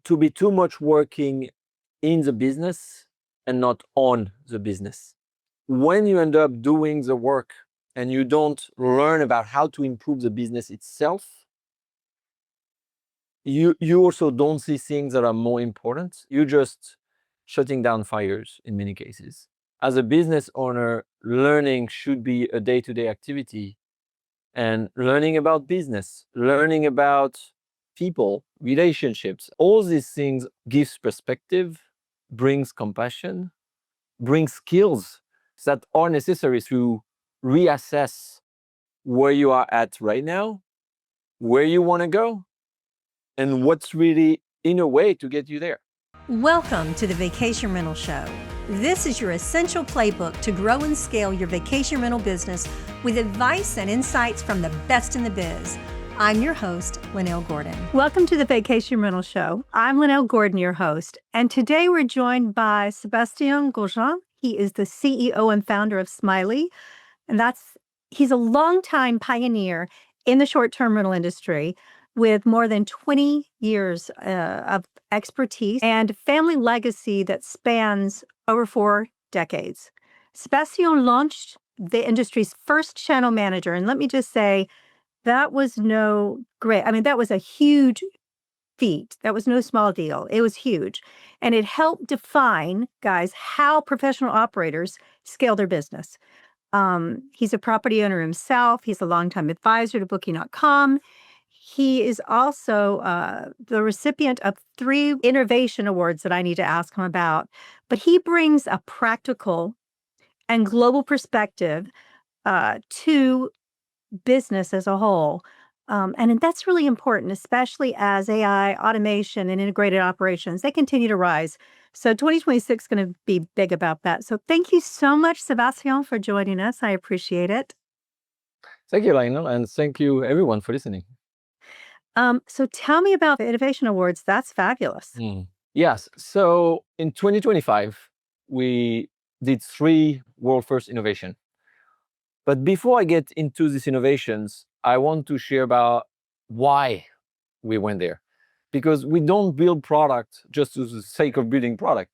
to be too much working in the business and not on the business. When you end up doing the work and you don't learn about how to improve the business itself, you also don't see things that are more important. You're just shutting down fires in many cases. As a business owner, learning should be a day-to-day activity, and learning about business, learning about people, relationships, all these things gives perspective, brings compassion, brings skills that are necessary to reassess where you are at right now, where you want to go, and what's really in a way to get you there. Welcome to the Vacation Rental Show. This is your essential playbook to grow and scale your vacation rental business with advice and insights from the best in the biz. I'm your host, Linnell Gordon. Welcome to the Vacation Rental Show. I'm Linnell Gordon, your host, and today we're joined by Sébastien Grosjean. He is the CEO and founder of Smiley, and he's a longtime pioneer in the short-term rental industry with more than 20 years of expertise and family legacy that spans over 4 decades. Sébastien launched the industry's first channel manager, and let me just say, that was that was a huge feat. That was no small deal. It was huge. And it helped define, guys, how professional operators scale their business. He's a property owner himself. He's a longtime advisor to Booking.com. He is also the recipient of 3 innovation awards that I need to ask him about. But he brings a practical and global perspective to business as a whole. And that's really important, especially as AI, automation, and integrated operations, they continue to rise. So 2026 is going to be big about that. So thank you so much, Sébastien, for joining us. I appreciate it. Thank you, Lionel, and thank you everyone for listening. So tell me about the Innovation Awards. That's fabulous. Yes. So in 2025, we did 3 world first innovation. But before I get into these innovations, I want to share about why we went there. Because we don't build product just for the sake of building product.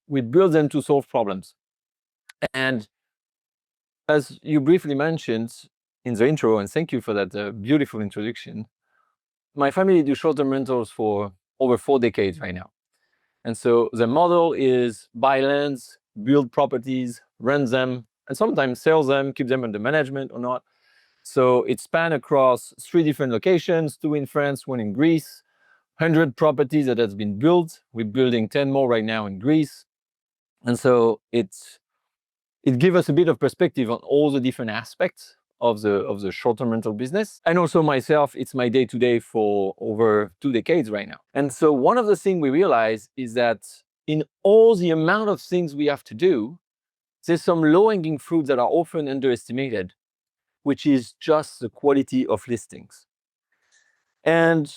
We build them to solve problems. And as you briefly mentioned in the intro, and thank you for that beautiful introduction, my family do short-term rentals for over 4 decades right now. And so the model is buy lands, build properties, rent them, and sometimes sell them, keep them under management or not. So it spans across 3 different locations, 2 in France, 1 in Greece, 100 properties that has been built. We're building 10 more right now in Greece. And so it gives us a bit of perspective on all the different aspects of the short-term rental business. And also myself, it's my day-to-day for over 2 decades right now. And so one of the things we realize is that in all the amount of things we have to do, there's some low-hanging fruit that are often underestimated, which is just the quality of listings. And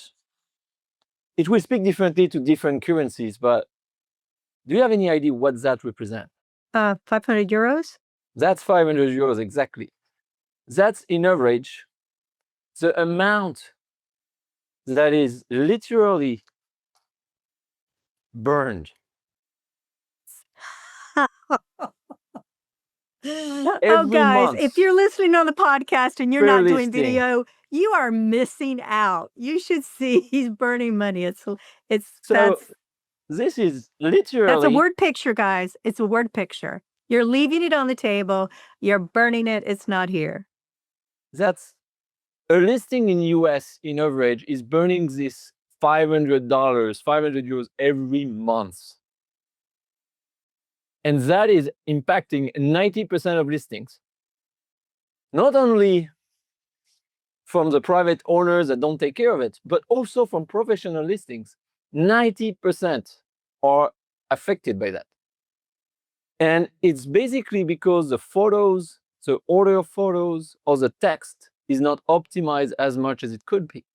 it will speak differently to different currencies, but do you have any idea what that represents? 500 euros? That's 500 euros, exactly. That's in average the amount that is literally burned. Oh, guys, month, if you're listening on the podcast and you're not doing listing. video, you are missing out. You should see he's burning money. So that's this is literally a word picture, guys. It's a word picture. You're leaving it on the table. You're burning it. It's not here. That's a listing in US in average is burning this $500, 500 euros every month. And that is impacting 90% of listings. Not only from the private owners that don't take care of it, but also from professional listings. 90% are affected by that. And it's basically because the photos, the order of photos, or the text is not optimized as much as it could be.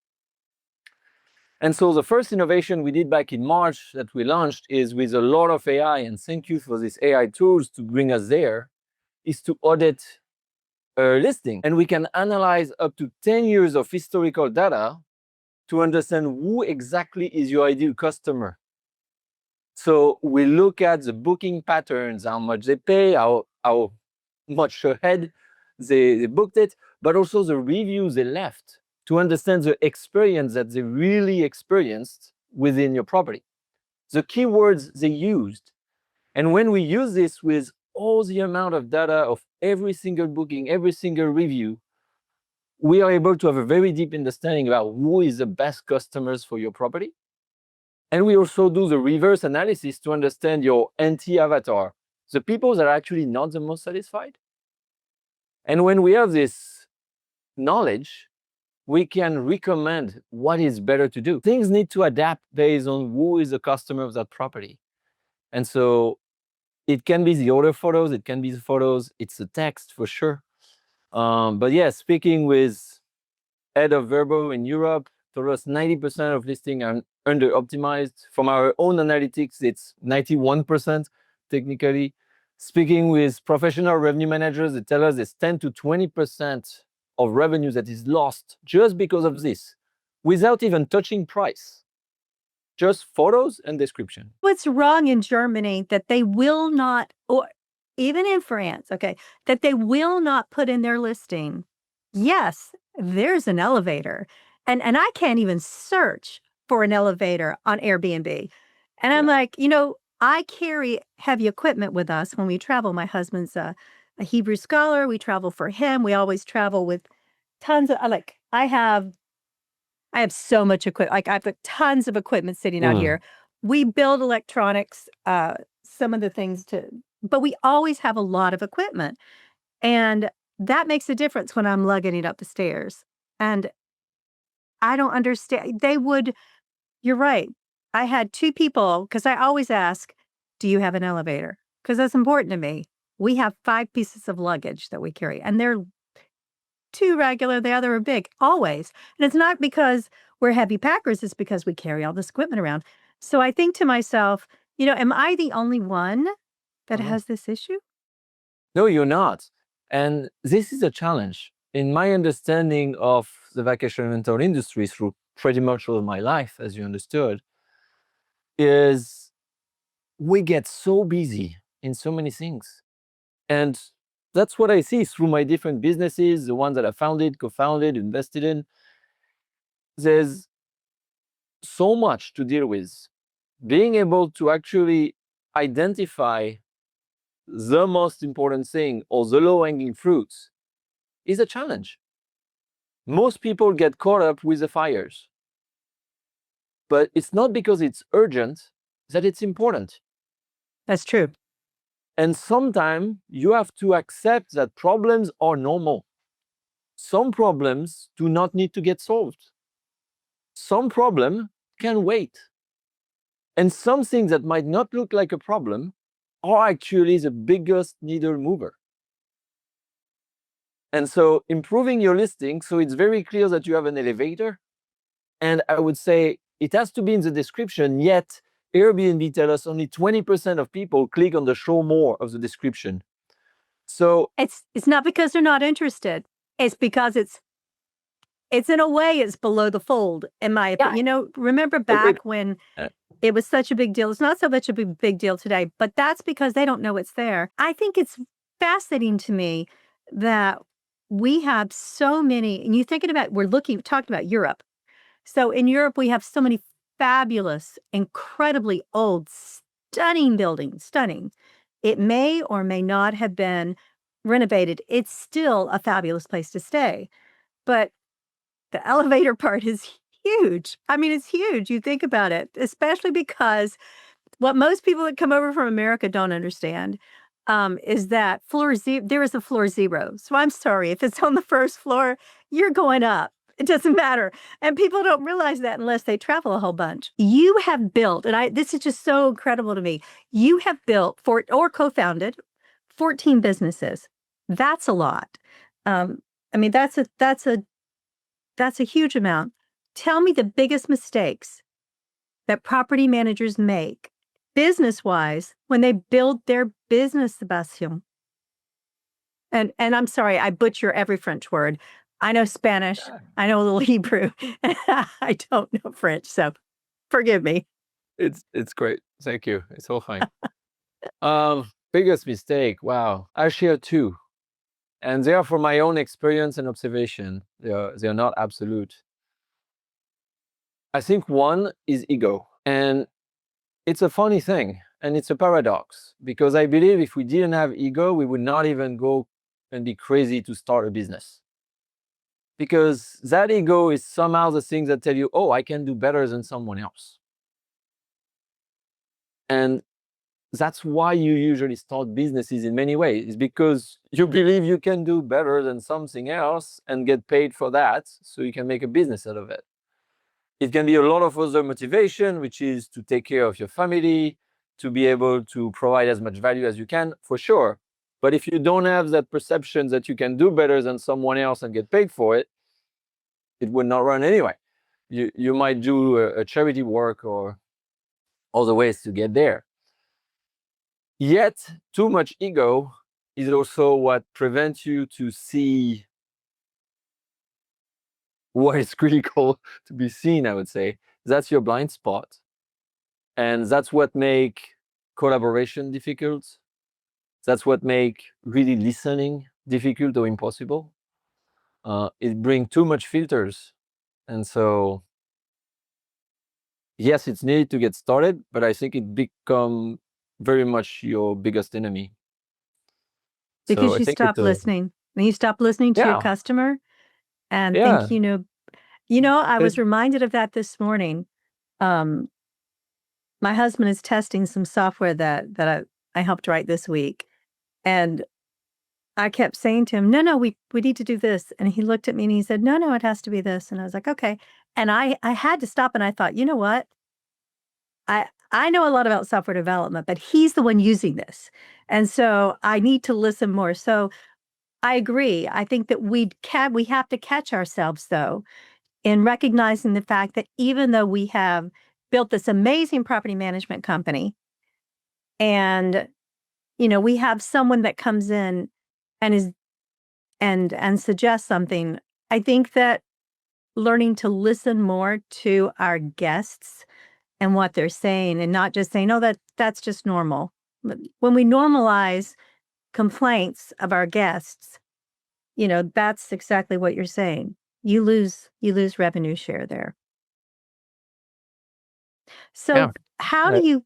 And so the first innovation we did back in March that we launched is with a lot of AI, and thank you for these AI tools to bring us there, is to audit a listing. And we can analyze up to 10 years of historical data to understand who exactly is your ideal customer So we look at the booking patterns, how much they pay, how much ahead they booked it, but also the reviews they left to understand the experience that they really experienced within your property, the keywords they used. And when we use this with all the amount of data of every single booking, every single review, we are able to have a very deep understanding about who is the best customers for your property. And we also do the reverse analysis to understand your anti-avatar, the people that are actually not the most satisfied. And when we have this knowledge, we can recommend what is better to do. Things need to adapt based on who is the customer of that property. And so it can be the order photos, it can be the photos, it's the text for sure. But yeah, speaking with head of Verbo in Europe, told us 90% of listings are under-optimized. From our own analytics, it's 91% technically. Speaking with professional revenue managers, they tell us it's 10 to 20% of revenue that is lost just because of this, without even touching price. Just photos and description. What's wrong in Germany that they will not, or even in France, okay, that they will not put in their listing, yes, there's an elevator. And I can't even search for an elevator on Airbnb. And I'm like, I carry heavy equipment with us when we travel. My husband's a Hebrew scholar. We travel for him. We always travel with tons of, I have so much equipment. Like I've got tons of equipment sitting out here. We build electronics, some of the things but we always have a lot of equipment. And that makes a difference when I'm lugging it up the stairs. And I don't understand. You're right. I had two people, because I always ask, do you have an elevator? Because that's important to me. We have 5 pieces of luggage that we carry, and they're 2 regular, the other are big, always. And it's not because we're heavy packers, it's because we carry all this equipment around. So I think to myself, am I the only one that has this issue? No, you're not. And this is a challenge. In my understanding of the vacation rental industry through pretty much all of my life, as you understood, is we get so busy in so many things. And that's what I see through my different businesses, the ones that I founded, co-founded, invested in. There's so much to deal with. Being able to actually identify the most important thing or the low-hanging fruits is a challenge. Most people get caught up with the fires. But it's not because it's urgent that it's important. That's true. And sometimes you have to accept that problems are normal. Some problems do not need to get solved. Some problem can wait. And some things that might not look like a problem are actually the biggest needle mover. And so improving your listing, so it's very clear that you have an elevator. And I would say it has to be in the description, yet Airbnb tells us only 20% of people click on the show more of the description. So it's not because they're not interested. It's because it's in a way, it's below the fold, in my opinion. Remember back when it was such a big deal? It's not so much a big deal today, but that's because they don't know it's there. I think it's fascinating to me that we have so many, and you're thinking about, talking about Europe. So in Europe, we have so many fabulous, incredibly old, stunning buildings, stunning. It may or may not have been renovated. It's still a fabulous place to stay. But the elevator part is huge. I mean, it's huge. You think about it, especially because what most people that come over from America don't understand is that there is a floor 0. So I'm sorry, if it's on the first floor, you're going up. It doesn't matter. And people don't realize that unless they travel a whole bunch. You have built, and this is just so incredible to me, you have built or co-founded 14 businesses. That's a lot. I mean, that's a huge amount. Tell me the biggest mistakes that property managers make business-wise when they build their business, Sébastien. And I'm sorry, I butcher every French word. I know Spanish. I know a little Hebrew. I don't know French, so forgive me. It's great. Thank you. It's all fine. Biggest mistake. Wow. I share two. And they are from my own experience and observation. They are not absolute. I think one is ego. And it's a funny thing. And it's a paradox. Because I believe if we didn't have ego, we would not even go and be crazy to start a business. Because that ego is somehow the thing that tell you, oh, I can do better than someone else. And that's why you usually start businesses in many ways, is because you believe you can do better than something else and get paid for that, so you can make a business out of it. It can be a lot of other motivation, which is to take care of your family, to be able to provide as much value as you can, for sure. But if you don't have that perception that you can do better than someone else and get paid for it, it would not run anyway. You might do a charity work or other ways to get there. Yet, too much ego is also what prevents you to see what is critical to be seen, I would say. That's your blind spot. And that's what make collaboration difficult. That's what make really listening difficult or impossible. It brings too much filters. And so, yes, it's needed to get started, but I think it become very much your biggest enemy. Because So I you think stop listening. And you stop listening to your yeah, customer and yeah. think, I was reminded of that this morning. My husband is testing some software that I helped write this week. And I kept saying to him, no, we need to do this. And he looked at me and he said, no, it has to be this. And I was like, okay. And I had to stop and I thought, you know what? I know a lot about software development, but he's the one using this. And so I need to listen more. So I agree. I think that we have to catch ourselves, though, in recognizing the fact that even though we have built this amazing property management company and, we have someone that comes in and is and suggests something, I think that learning to listen more to our guests and what they're saying and not just saying, "Oh, that's just normal." But when we normalize complaints of our guests, that's exactly what you're saying. You lose revenue share there. Yeah. So how do you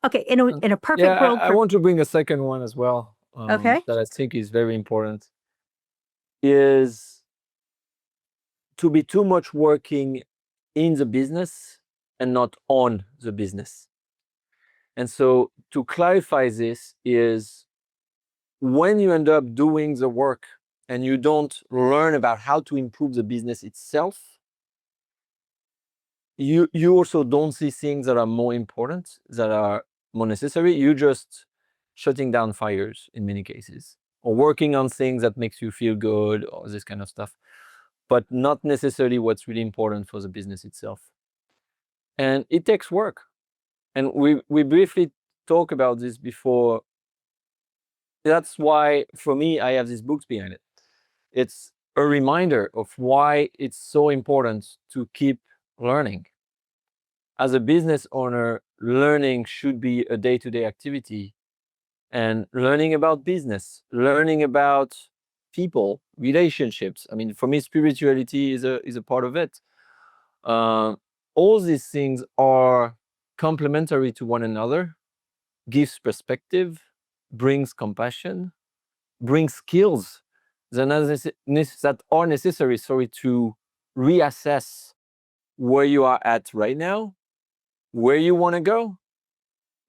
okay, in a perfect Yeah, world I for want to bring a second one as well, okay? that I think is very important, is to be too much working in the business and not on the business. And so to clarify this is when you end up doing the work and you don't learn about how to improve the business itself, you also don't see things that are more important, that are more necessary. You just shutting down fires in many cases, or working on things that makes you feel good, or this kind of stuff, but not necessarily what's really important for the business itself. And it takes work. And we briefly talked about this before. That's why, for me, I have these books behind it. It's a reminder of why it's so important to keep learning. As a business owner, learning should be a day-to-day activity, and learning about business, learning about people, relationships. I mean, for me, spirituality is a part of it. All these things are complementary to one another, gives perspective, brings compassion, brings skills that are necessary, to reassess where you are at right now, where you want to go,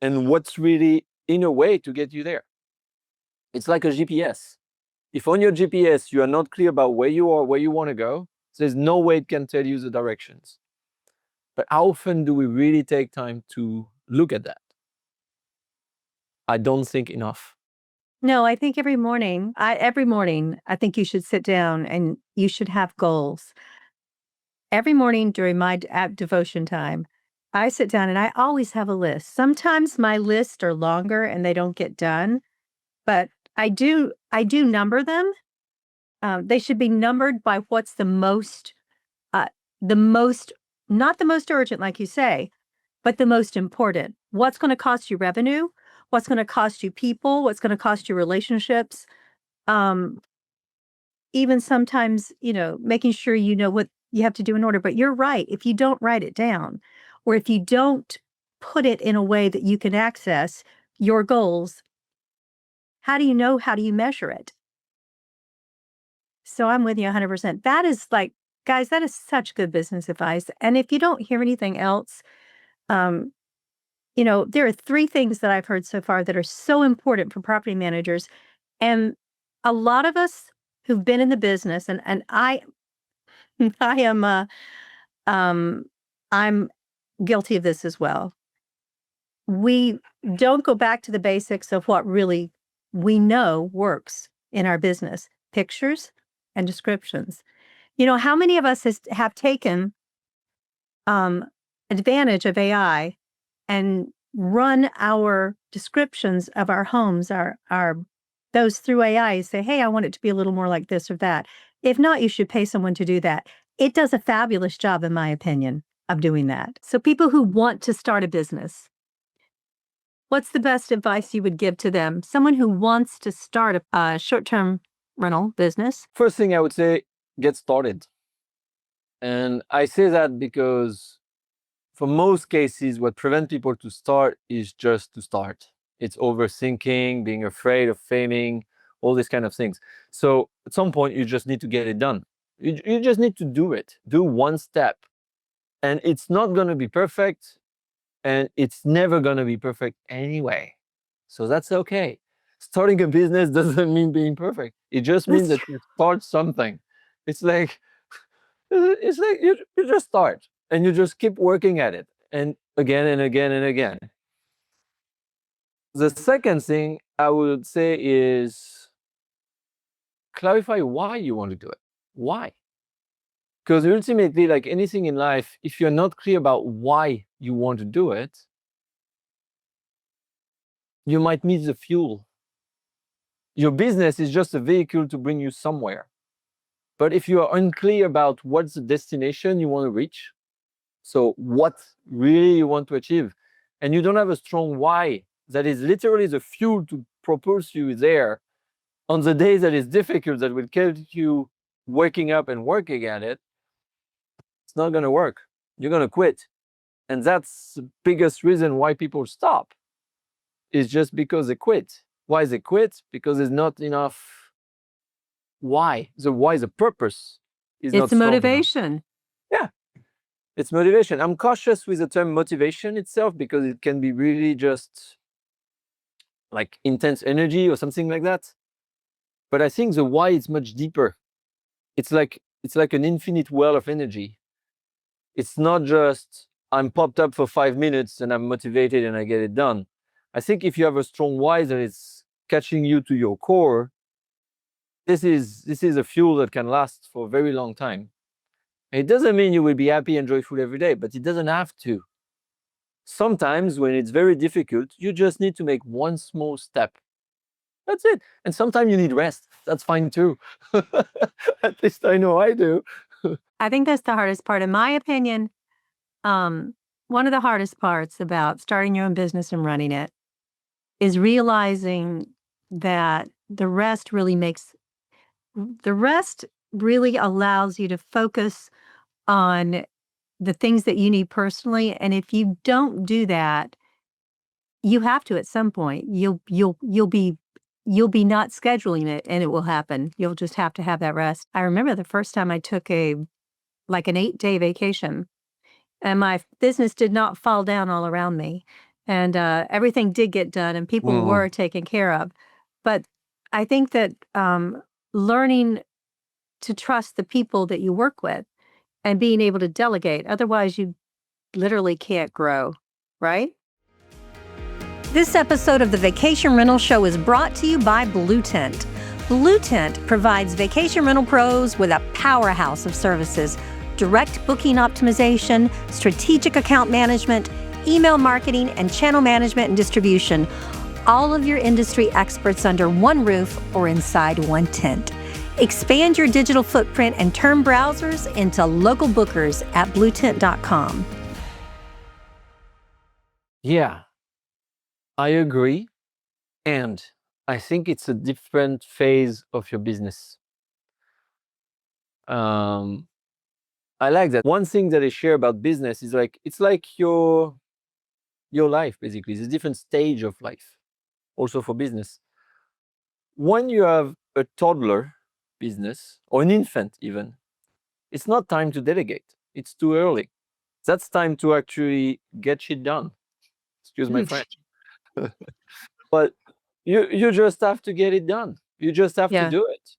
and what's really in a way to get you there. It's like a GPS. If on your GPS you are not clear about where you are, where you want to go, there's no way it can tell you the directions. But how often do we really take time to look at that? I don't think enough. No, I think every morning, I think you should sit down and you should have goals. Every morning during my devotion time, I sit down and I always have a list. Sometimes my lists are longer and they don't get done, but I do number them. They should be numbered by what's the most, not the most urgent, like you say, but the most important. What's going to cost you revenue? What's going to cost you people? What's going to cost you relationships? Even sometimes, making sure you know what you have to do in order. But you're right. If you don't write it down, or if you don't put it in a way that you can access your goals, how do you know? How do you measure it? So I'm with you 100%. That is guys, that is such good business advice. And if you don't hear anything else, there are 3 things that I've heard so far that are so important for property managers. And a lot of us who've been in the business, and I I am I'm guilty of this as well. We don't go back to the basics of what really we know works in our business: pictures and descriptions. How many of us have taken advantage of AI and run our descriptions of our homes, our those through AI, and say, hey, I want it to be a little more like this or that. If not, you should pay someone to do that. It does a fabulous job, in my opinion, of doing that. So people who want to start a business, what's the best advice you would give to them? Someone who wants to start a short-term rental business. First thing I would say, get started. And I say that because for most cases, what prevents people to start is just to start. It's overthinking, being afraid of failing, all these kind of things. So at some point, you just need to get it done. You just need to do it. Do one step. And it's not going to be perfect. And it's never going to be perfect anyway. So that's okay. Starting a business doesn't mean being perfect. It just means that you start something. It's like you just start and you just keep working at it, and again and again and again. The second thing I would say is clarify why you want to do it. Why? Because ultimately, like anything in life, if you're not clear about why you want to do it, you might miss the fuel. Your business is just a vehicle to bring you somewhere. But if you are unclear about what's the destination you want to reach, so what really you want to achieve, and you don't have a strong why that is literally the fuel to propulse you there on the days that is difficult, that will keep you waking up and working at it, it's not going to work. You're going to quit. And that's the biggest reason why people stop, is just because they quit. Why they quit? Because there's not enough why. The purpose is not strong enough. It's motivation. Yeah, it's motivation. I'm cautious with the term motivation itself because it can be really just like intense energy or something like that. But I think the why is much deeper. It's like an infinite well of energy. It's not just I'm popped up for 5 minutes and I'm motivated and I get it done. I think if you have a strong why that is catching you to your core, this is a fuel that can last for a very long time. It doesn't mean you will be happy and joyful every day, but it doesn't have to. Sometimes when it's very difficult, you just need to make one small step. That's it. And sometimes you need rest. That's fine too. At least I know I do. I think that's the hardest part. In my opinion, one of the hardest parts about starting your own business and running it is realizing that the rest really allows you to focus on the things that you need personally. And if you don't do that, you have to at some point. You'll be not scheduling it, and it will happen. You'll just have to have that rest. I remember the first time I took an 8-day vacation, and my business did not fall down all around me, and everything did get done, and people were taken care of. But I think that learning to trust the people that you work with and being able to delegate, otherwise you literally can't grow, right? This episode of the Vacation Rental Show is brought to you by Blue Tent. Blue Tent provides vacation rental pros with a powerhouse of services: direct booking optimization, strategic account management, email marketing, and channel management and distribution. All of your industry experts under one roof or inside one tent. Expand your digital footprint and turn browsers into local bookers at bluetent.com. Yeah, I agree. And I think it's a different phase of your business. I like that. One thing that I share about business is like, it's like your life, basically. It's a different stage of life, also for business. When you have a toddler business or an infant even, it's not time to delegate. It's too early. That's time to actually get shit done. Excuse my French. But you just have to get it done. You just have to Yeah. do it.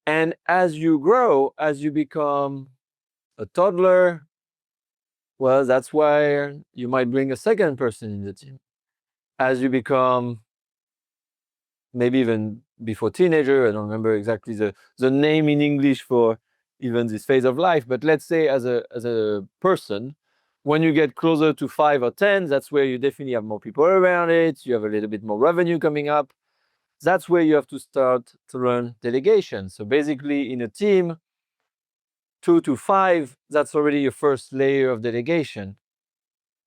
And as you grow, as you become a toddler, well, that's why you might bring a second person in the team. As you become maybe even before teenager, I don't remember exactly the name in English for even this phase of life, but let's say as a person, when you get closer to 5 or 10, that's where you definitely have more people around it, you have a little bit more revenue coming up. That's where you have to start to learn delegation. So basically in a team, 2 to 5, that's already your first layer of delegation.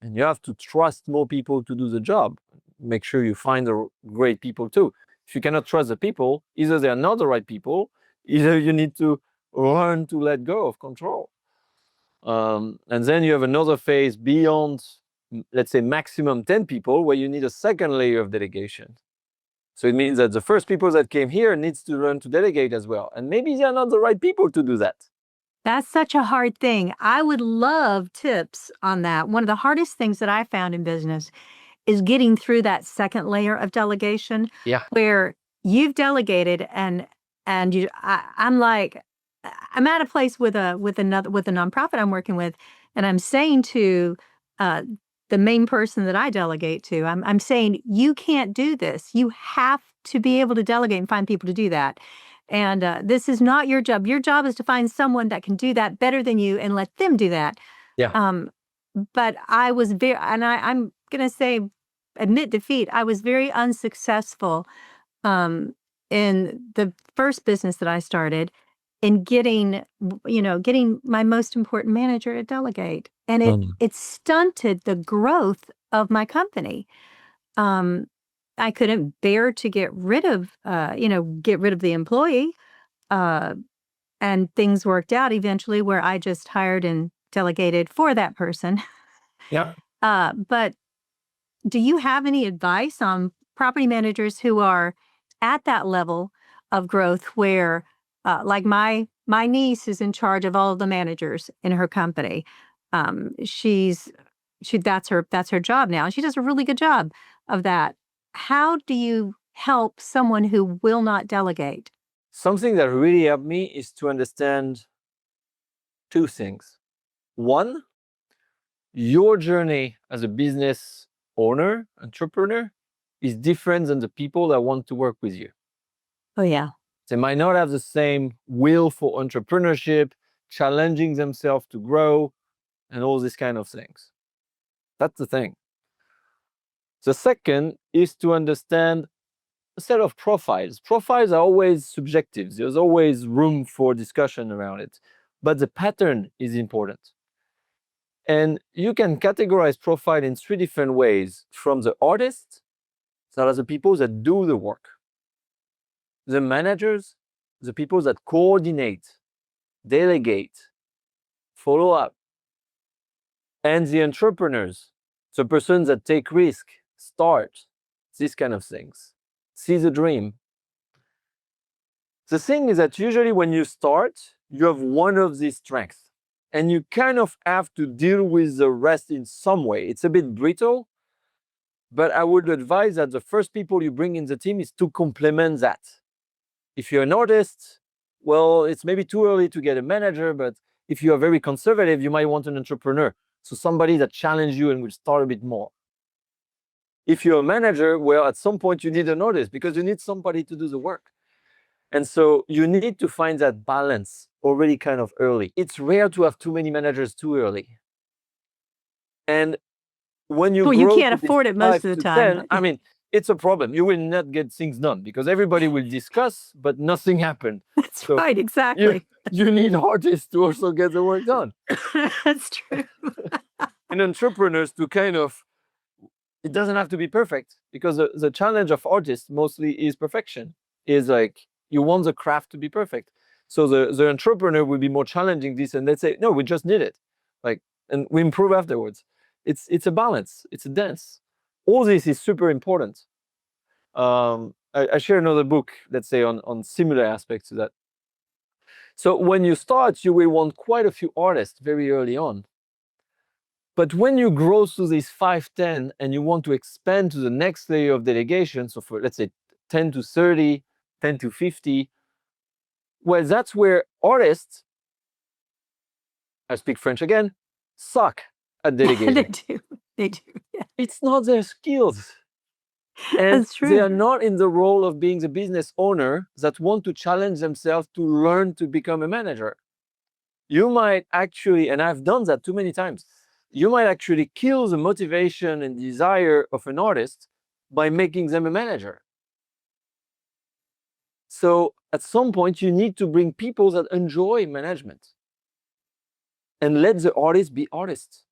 And you have to trust more people to do the job. Make sure you find the great people too. If you cannot trust the people, either they are not the right people, either you need to learn to let go of control. And then you have another phase beyond, let's say, maximum 10 people, where you need a second layer of delegation. So it means that the first people that came here needs to learn to delegate as well. And maybe they are not the right people to do that. That's such a hard thing. I would love tips on that. One of the hardest things that I found in business is getting through that second layer of delegation Yeah. where you've delegated and I'm like, I'm at a place with a nonprofit I'm working with, and I'm saying to the main person that I delegate to, I'm saying, you can't do this. You have to be able to delegate and find people to do that. And this is not your job. Your job is to find someone that can do that better than you and let them do that. Yeah. But I was I'm going to say, admit defeat. I was very unsuccessful in the first business that I started in getting my most important manager to delegate. And it stunted the growth of my company. I couldn't bear to get rid of the employee. And things worked out eventually where I just hired and delegated for that person. Yeah. But do you have any advice on property managers who are at that level of growth where, like my niece is in charge of all of the managers in her company. That's her job now. And she does a really good job of that. How do you help someone who will not delegate? Something that really helped me is to understand two things. One, your journey as a business owner, entrepreneur, is different than the people that want to work with you. Oh, yeah. They might not have the same will for entrepreneurship, challenging themselves to grow, and all these kind of things. That's the thing. The second is to understand a set of profiles. Profiles are always subjective. There's always room for discussion around it. But the pattern is important. And you can categorize profile in 3 different ways. From the artists, that are the people that do the work. The managers, the people that coordinate, delegate, follow up. And the entrepreneurs, the persons that take risk, start, these kind of things. See the dream. The thing is that usually when you start, you have one of these strengths. And you kind of have to deal with the rest in some way. It's a bit brittle, but I would advise that the first people you bring in the team is to complement that. If you're an artist, well, it's maybe too early to get a manager, but if you are very conservative, you might want an entrepreneur. So somebody that challenges you and will start a bit more. If you're a manager, well, at some point you need an artist because you need somebody to do the work. And so you need to find that balance already kind of early. It's rare to have too many managers too early. And when you grow you can't to afford it most of the time. 10, I mean, it's a problem. You will not get things done because everybody will discuss, but nothing happened. That's right, exactly. You need artists to also get the work done. That's true. And entrepreneurs to kind of it doesn't have to be perfect, because the challenge of artists mostly is perfection. Is like, you want the craft to be perfect. So the entrepreneur will be more challenging this, and let's say, no, we just need it. Like, and we improve afterwards. It's a balance, it's a dance. All this is super important. I share another book, let's say, on similar aspects to that. So when you start, you will want quite a few artists very early on. But when you grow to this 5, 10, and you want to expand to the next layer of delegation, so for, let's say, 10 to 30, 10 to 50, well, that's where artists, I speak French again, suck at delegating. They do. They do. Yeah. It's not their skills. And That's true. they are not in the role of being the business owner that want to challenge themselves to learn to become a manager. You might actually, and I've done that too many times, you might actually kill the motivation and desire of an artist by making them a manager. So at some point, you need to bring people that enjoy management and let the artists be artists.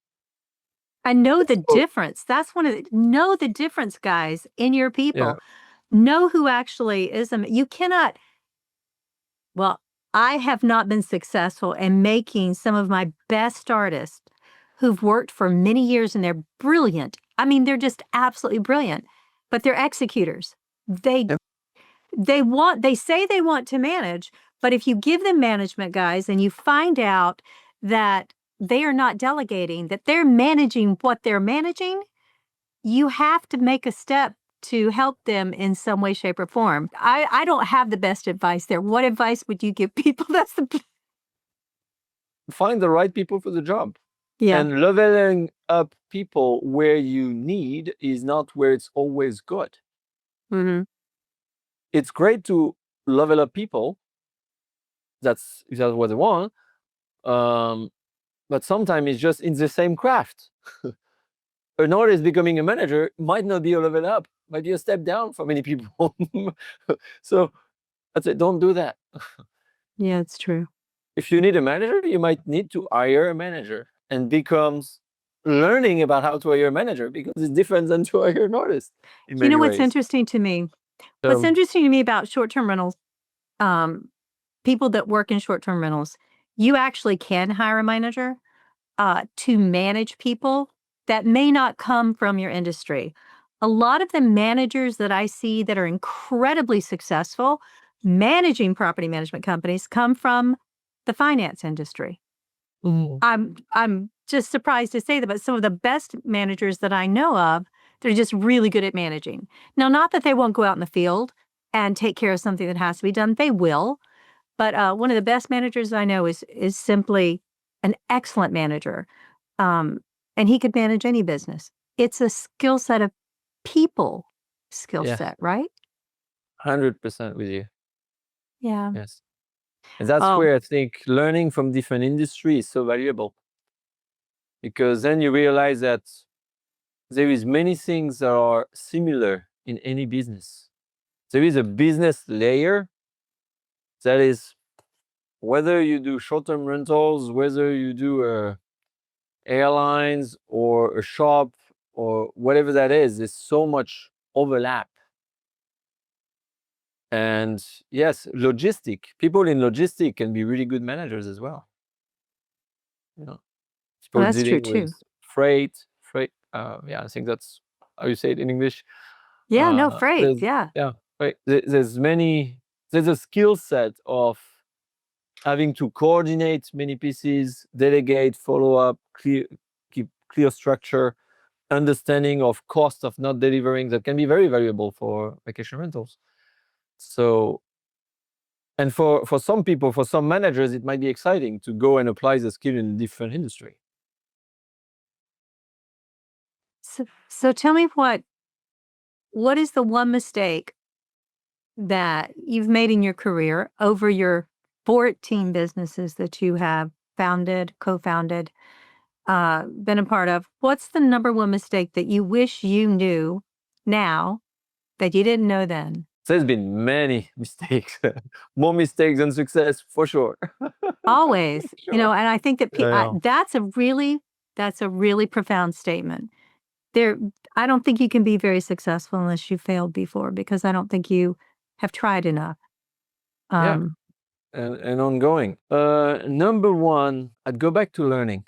I know the difference. That's one of the, know the difference, guys, in your people. Yeah. Know who actually is them. You cannot, well, I have not been successful in making some of my best artists who've worked for many years, and they're brilliant. I mean, they're just absolutely brilliant, but they're executors. They say they want to manage, but if you give them management, guys, and you find out that they are not delegating, that they're managing what they're managing, you have to make a step to help them in some way, shape, or form. I don't have the best advice there. What advice would you give people? That's the Find the right people for the job. yeah. And leveling up people where you need is not where it's always good. Mm-hmm. It's great to level up people. That's what they want. But sometimes it's just in the same craft. An artist becoming a manager might not be a level up, might be a step down for many people. So I'd say, don't do that. Yeah, it's true. If you need a manager, you might need to hire a manager, and becomes learning about how to hire a manager, because it's different than to hire an artist in You many know what's ways. interesting to me? What's interesting to me about short-term rentals, people that work in short-term rentals, you actually can hire a manager to manage people that may not come from your industry. A lot of the managers that I see that are incredibly successful managing property management companies come from the finance industry. I'm just surprised to say that, but some of the best managers that I know of, they're just really good at managing. Now, not that they won't go out in the field and take care of something that has to be done. They will. But one of the best managers I know is simply an excellent manager. And he could manage any business. It's a skill set of people skill Yeah. set, right? 100% with you. Yeah. Yes. And that's Oh. where I think learning from different industries is so valuable, because then you realize that there is many things that are similar in any business. There is a business layer that is, whether you do short-term rentals, whether you do airlines or a shop or whatever that is, there's so much overlap. And yes, people in logistic can be really good managers as well. You know, people That's true dealing with too. freight. Yeah, I think that's how you say it in English. Yeah, no, freight. There's, Yeah. yeah, right. There's a skill set of having to coordinate many pieces, delegate, follow up, keep clear structure, understanding of cost of not delivering, that can be very valuable for vacation rentals. So, and for some people, for some managers, it might be exciting to go and apply the skill in a different industry. So tell me what is the one mistake that you've made in your career over your 14 businesses that you have founded, co-founded, been a part of? What's the number one mistake that you wish you knew now that you didn't know then? There's been many mistakes, more mistakes than success, for sure. Always, Sure. and I think that Yeah. that's a really profound statement. I don't think you can be very successful unless you failed before, because I don't think you have tried enough. Yeah. And ongoing. Number one, I'd go back to learning.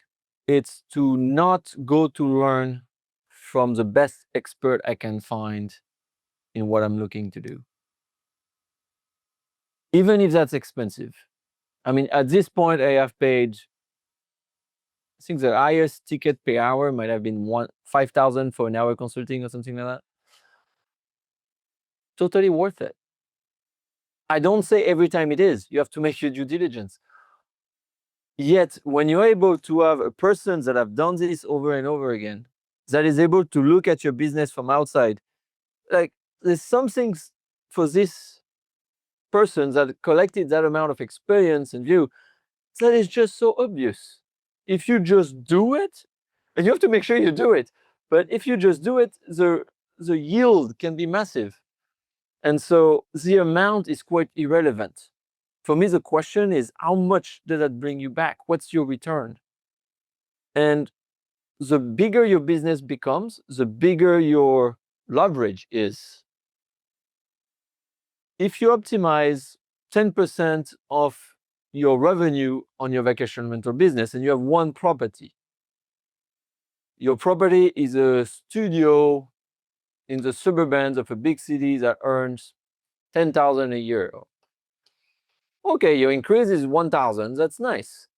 It's to not go to learn from the best expert I can find in what I'm looking to do, even if that's expensive. I mean, at this point, I have paid, I think the highest ticket per hour might have been 5,000 for an hour consulting or something like that. Totally worth it. I don't say every time it is. You have to make your due diligence. Yet, when you're able to have a person that have done this over and over again, that is able to look at your business from outside, like there's some things for this person that collected that amount of experience and view that is just so obvious. If you just do it, and you have to make sure you do it, but if you just do it, the yield can be massive. And so the amount is quite irrelevant. For me, the question is, how much does that bring you back? What's your return? And the bigger your business becomes, the bigger your leverage is. If you optimize 10% of your revenue on your vacation rental business and you have one property, your property is a studio in the suburbs of a big city that earns 10,000 a year. Okay, your increase is 1,000, that's nice.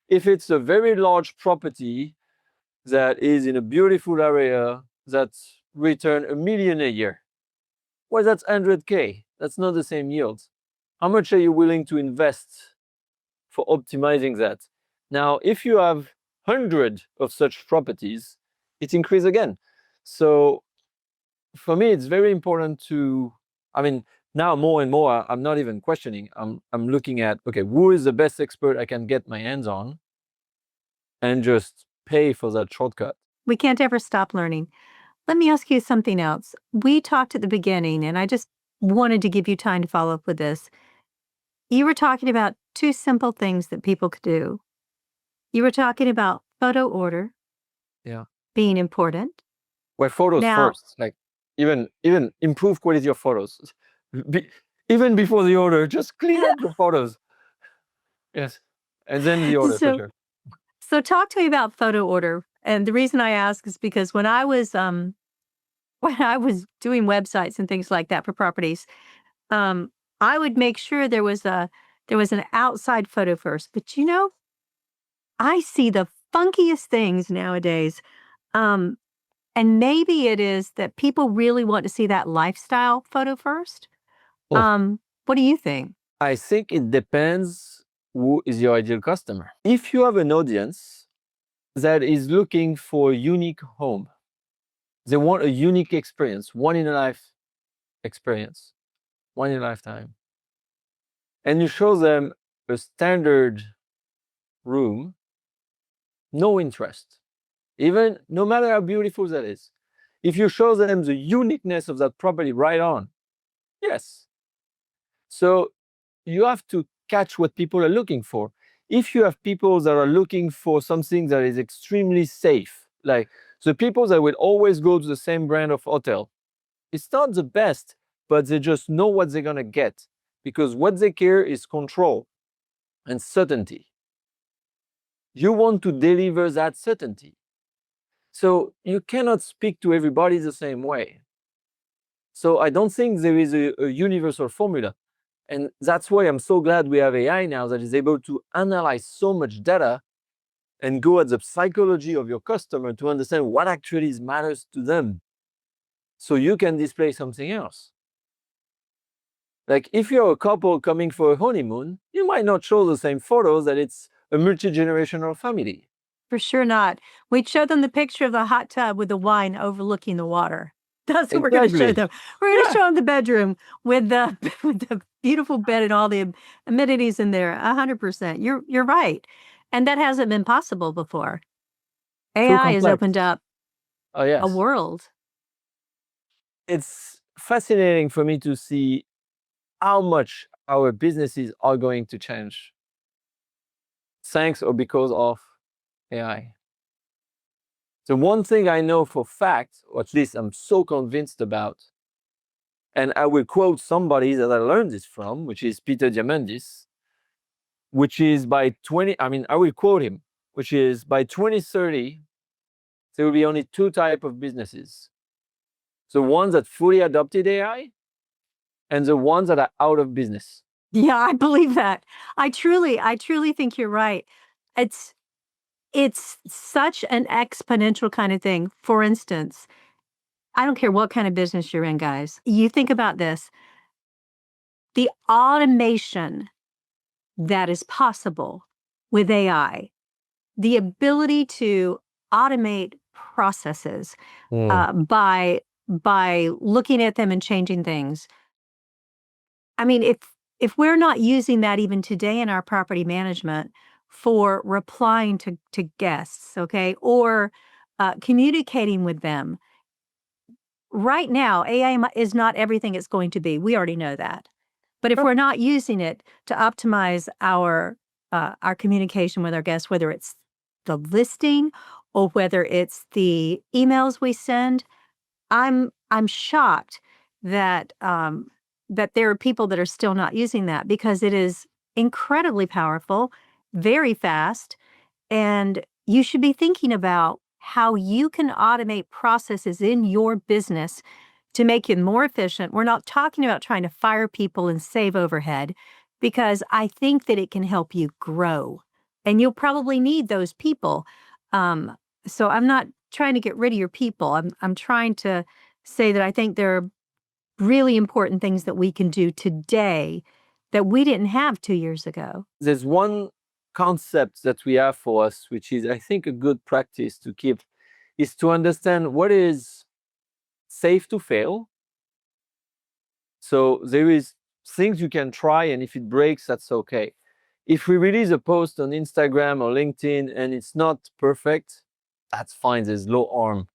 If it's a very large property that is in a beautiful area that's return 1 million a year, well, that's 100K. That's not the same yield. How much are you willing to invest for optimizing that? Now, if you have 100 of such properties, it increases again. So for me, it's very important to, I mean, now more and more, I'm not even questioning. I'm looking at, okay, who is the best expert I can get my hands on and just pay for that shortcut. We can't ever stop learning. Let me ask you something else. We talked at the beginning, and I just wanted to give you time to follow up with this. You were talking about two simple things that people could do. You were talking about photo order Yeah. being important. Well, photos Now- first, like even improve quality of photos. Even before the order, just clean up the photos. Yes. And then the order for sure. So talk to me about photo order. And the reason I ask is because when I was doing websites and things like that for properties, I would make sure there was an outside photo first. But you know, I see the funkiest things nowadays. And maybe it is that people really want to see that lifestyle photo first. Oh. What do you think? I think it depends who is your ideal customer. If you have an audience that is looking for a unique home, they want a unique experience, one in a life experience, one in a lifetime, and you show them a standard room, no interest, even no matter how beautiful that is. If you show them the uniqueness of that property right on, yes. So you have to catch what people are looking for. If you have people that are looking for something that is extremely safe, like the people that will always go to the same brand of hotel, it's not the best, but they just know what they're gonna get, because what they care is control and certainty. You want to deliver that certainty. So you cannot speak to everybody the same way. So I don't think there is a universal formula. And that's why I'm so glad we have AI now that is able to analyze so much data and go at the psychology of your customer to understand what actually matters to them, so you can display something else. Like if you're a couple coming for a honeymoon, you might not show the same photos that it's a multi-generational family. For sure not. We'd show them the picture of the hot tub with the wine overlooking the water. That's what we're going to show Exactly. them. We're going to show them the bedroom with the with the beautiful bed and all the amenities in there. 100%. You're right, and that hasn't been possible before. AI has complex. opened up Oh yes. a world. It's fascinating for me to see how much our businesses are going to change thanks or because of AI. The one thing I know for fact, or at least I'm so convinced about, and I will quote somebody that I learned this from, which is Peter Diamandis, which is I will quote him, which is by 2030, there will be only two types of businesses. The ones that fully adopted AI and the ones that are out of business. Yeah, I believe that. I truly think you're right. It's such an exponential kind of thing. For instance, I don't care what kind of business you're in, guys. You think about this. The automation that is possible with AI, the ability to automate processes by looking at them and changing things. I mean, if we're not using that even today in our property management for replying to guests, okay, or communicating with them, right now, AI is not everything it's going to be. We already know that. But if we're not using it to optimize our communication with our guests, whether it's the listing or whether it's the emails we send, I'm shocked that that there are people that are still not using that, because it is incredibly powerful, very fast, and you should be thinking about how you can automate processes in your business to make you more efficient. We're not talking about trying to fire people and save overhead, because I think that it can help you grow, and you'll probably need those people. So I'm not trying to get rid of your people. I'm trying to say that I think there are really important things that we can do today that we didn't have 2 years ago. There's one concept that we have for us, which is, I think, a good practice to keep, is to understand what is safe to fail. So there is things you can try, and if it breaks, that's okay. If we release a post on Instagram or LinkedIn and it's not perfect, that's fine. There's low harm.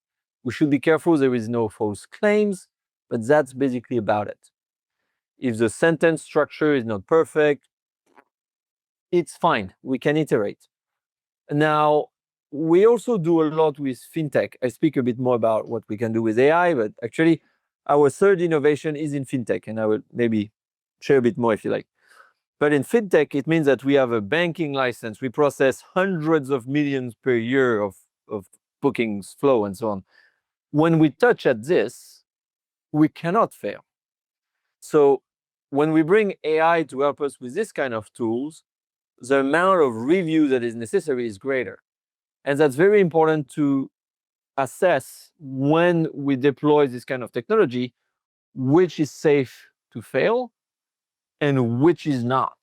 We should be careful there is no false claims, but that's basically about it. If the sentence structure is not perfect, it's fine. We can iterate. Now, we also do a lot with fintech. I speak a bit more about what we can do with AI, but actually, our third innovation is in fintech, and I will maybe share a bit more if you like. But in fintech, it means that we have a banking license. We process hundreds of millions per year of bookings flow and so on. When we touch at this, we cannot fail. So when we bring AI to help us with this kind of tools, the amount of review that is necessary is greater. And that's very important to assess when we deploy this kind of technology, which is safe to fail and which is not,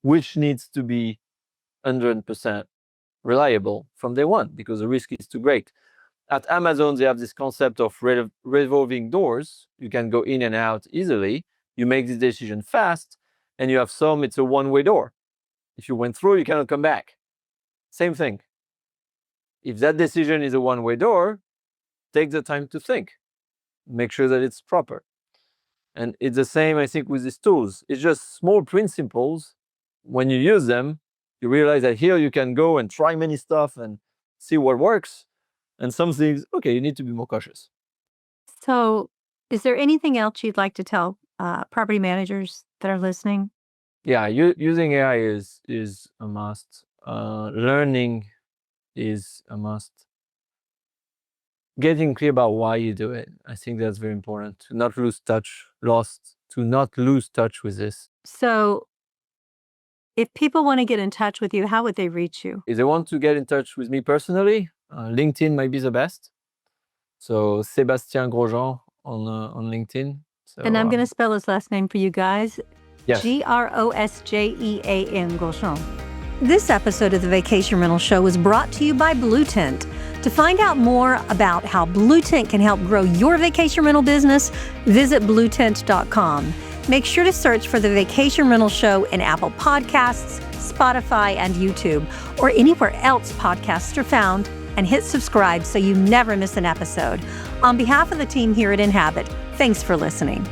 which needs to be 100% reliable from day one, because the risk is too great. At Amazon, they have this concept of revolving doors. You can go in and out easily. You make this decision fast, and you have some, it's a one-way door. If you went through, you cannot come back. Same thing. If that decision is a one-way door, take the time to think. Make sure that it's proper. And it's the same, I think, with these tools. It's just small principles. When you use them, you realize that here you can go and try many stuff and see what works. And some things, okay, you need to be more cautious. So is there anything else you'd like to tell property managers that are listening? Yeah, using AI is a must. Learning is a must. Getting clear about why you do it, I think that's very important. To not lose touch with this. So if people want to get in touch with you, how would they reach you? If they want to get in touch with me personally, LinkedIn might be the best. So Sébastien Grosjean on LinkedIn. So, And I'm going to spell his last name for you guys. Yes. Grosjean, Grosjean. This episode of the Vacation Rental Show was brought to you by Blue Tent. To find out more about how Blue Tent can help grow your vacation rental business, visit bluetent.com. Make sure to search for the Vacation Rental Show in Apple Podcasts, Spotify, and YouTube, or anywhere else podcasts are found, and hit subscribe so you never miss an episode. On behalf of the team here at Inhabit, thanks for listening.